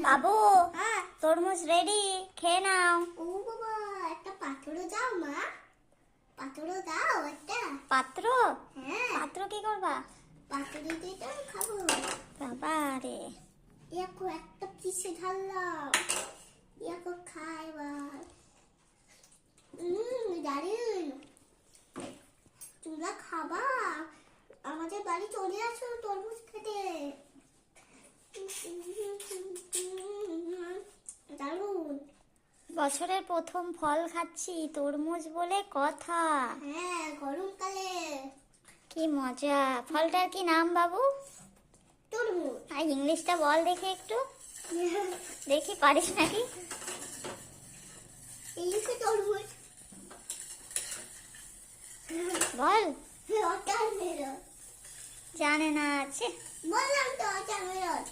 বাবু, হ্যাঁ। তরমুজ রেডি, খেয়ে নাও। ও বাবা, একটা পাত্র দাও মা, পাত্র দাও একটা। পাত্র? হ্যাঁ, পাত্র কি করবা? পাত্র দিয়ে তো খাবো। বাবা রে, ইয়াকো একটা পিসে ঢাললাম, ইয়াকো খাই এবার। দারুন। তোমরা খাবা, আমাদের বাড়ি চলে আসো তরমুজ খেতে। দারুন। বছরের প্রথম ফল খাচ্ছি, তরমুজ বলে কথা। হ্যাঁ, গরমকালে কি মজা। ফলটার কি নাম বাবু? তরমুজ। আর ইংলিশটা বল দেখি একটু, দেখি পারিস নাকি। ইংলিশে তরমুজ। বল। ওয়াটারমেলন। জানে না আছে। বললাম তো ওয়াটারমেলন।